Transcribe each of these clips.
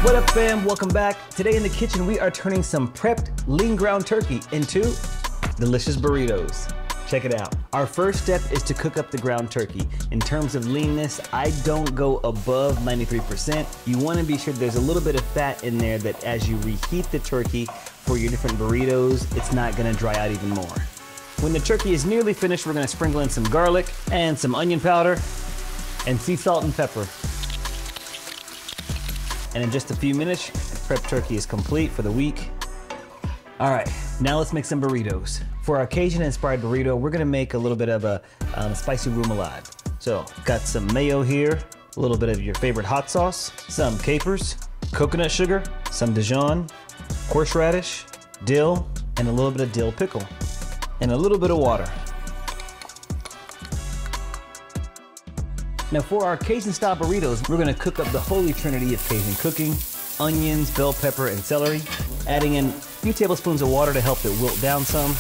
What up, fam? Welcome back. Today in the kitchen, we are turning some prepped lean ground turkey into delicious burritos. Check it out. Our first step is to cook up the ground turkey. In terms of leanness, I don't go above 93%. You want to be sure there's a little bit of fat in there that as you reheat the turkey for your different burritos, it's not going to dry out even more. When the turkey is nearly finished, we're going to sprinkle in some garlic and some onion powder and sea salt and pepper. And in just a few minutes, prep turkey is complete for the week. All right, now let's make some burritos. For our Cajun-inspired burrito, we're gonna make a little bit of a spicy remoulade. So, got some mayo here, a little bit of your favorite hot sauce, some capers, coconut sugar, some Dijon, horseradish, dill, and a little bit of dill pickle, and a little bit of water. Now for our Cajun-style burritos, we're gonna cook up the holy trinity of Cajun cooking: onions, bell pepper, and celery, adding in a few tablespoons of water to help it wilt down some.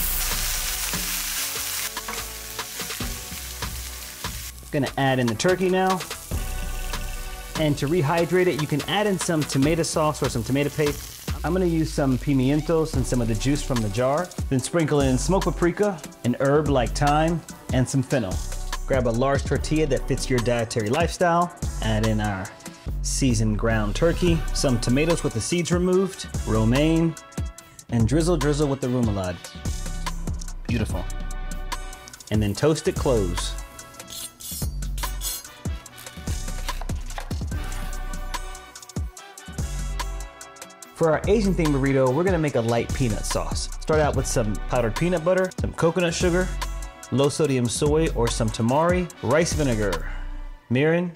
Gonna add in the turkey now. And to rehydrate it, you can add in some tomato sauce or some tomato paste. I'm gonna use some pimientos and some of the juice from the jar. Then sprinkle in smoked paprika, an herb like thyme, and some fennel. Grab a large tortilla that fits your dietary lifestyle. Add in our seasoned ground turkey, some tomatoes with the seeds removed, romaine, and drizzle with the remoulade. Beautiful. And then toast it close. For our Asian themed burrito, we're gonna make a light peanut sauce. Start out with some powdered peanut butter, some coconut sugar, low sodium soy or some tamari, rice vinegar, mirin,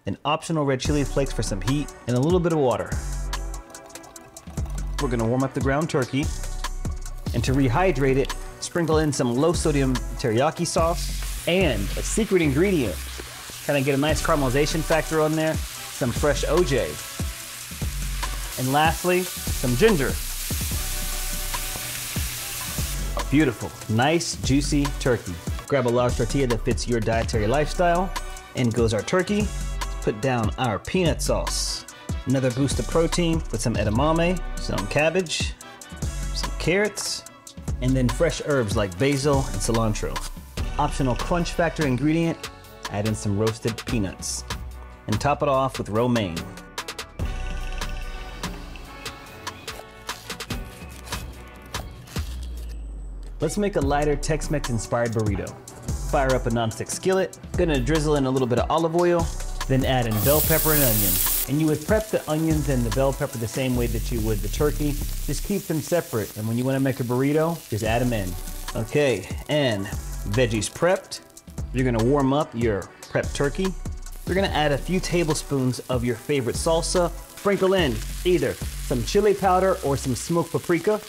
and optional red chili flakes for some heat, and a little bit of water. We're gonna warm up the ground turkey, and to rehydrate it, sprinkle in some low sodium teriyaki sauce and a secret ingredient. Kind of get a nice caramelization factor on there, some fresh OJ. And lastly, some ginger. Beautiful, nice, juicy turkey. Grab a large tortilla that fits your dietary lifestyle. In goes our turkey. Put down our peanut sauce. Another boost of protein with some edamame, some cabbage, some carrots, and then fresh herbs like basil and cilantro. Optional crunch factor ingredient, add in some roasted peanuts. And top it off with romaine. Let's make a lighter Tex-Mex inspired burrito. Fire up a nonstick skillet. Gonna drizzle in a little bit of olive oil, then add in bell pepper and onion. And you would prep the onions and the bell pepper the same way that you would the turkey. Just keep them separate. And when you wanna make a burrito, just add them in. Okay, and veggies prepped. You're gonna warm up your prepped turkey. You're gonna add a few tablespoons of your favorite salsa. Sprinkle in either some chili powder or some smoked paprika.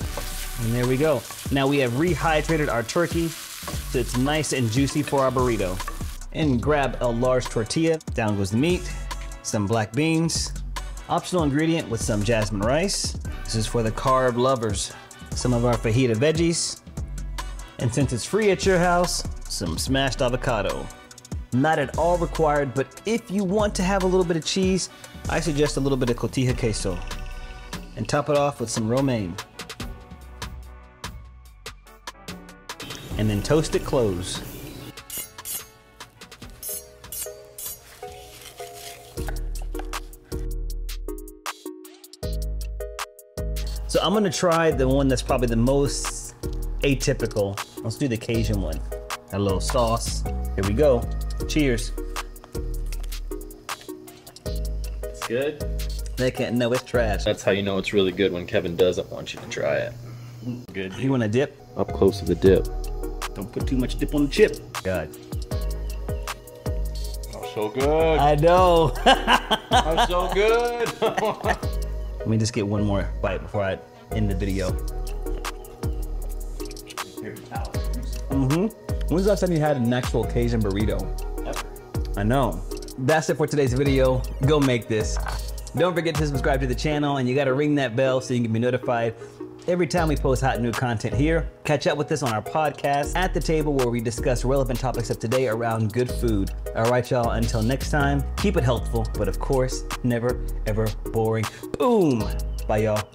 And there we go. Now we have rehydrated our turkey so it's nice and juicy for our burrito. And grab a large tortilla. Down goes the meat, some black beans, optional ingredient with some jasmine rice. This is for the carb lovers. Some of our fajita veggies. And since it's free at your house, some smashed avocado. Not at all required, but if you want to have a little bit of cheese, I suggest a little bit of cotija queso. And top it off with some romaine. And then toast it close. So I'm gonna try the one that's probably the most atypical. Let's do the Cajun one. A little sauce. Here we go. Cheers. It's good. They can't know it's trash. That's how you know it's really good, when Kevin doesn't want you to try it. Good. You want a dip? Up close to the dip. Don't put too much dip on the chip. God. Oh, so good. I know. Oh, so good. Let me just get one more bite before I end the video. When's the last time you had an actual Cajun burrito? Ever. I know. That's it for today's video. Go make this. Don't forget to subscribe to the channel, and you gotta ring that bell so you can be notified every time we post hot new content here. Catch up with us on our podcast, At the Table, where we discuss relevant topics of today around good food. All right, y'all, until next time, keep it healthful, but of course, never, ever boring. Boom! Bye, y'all.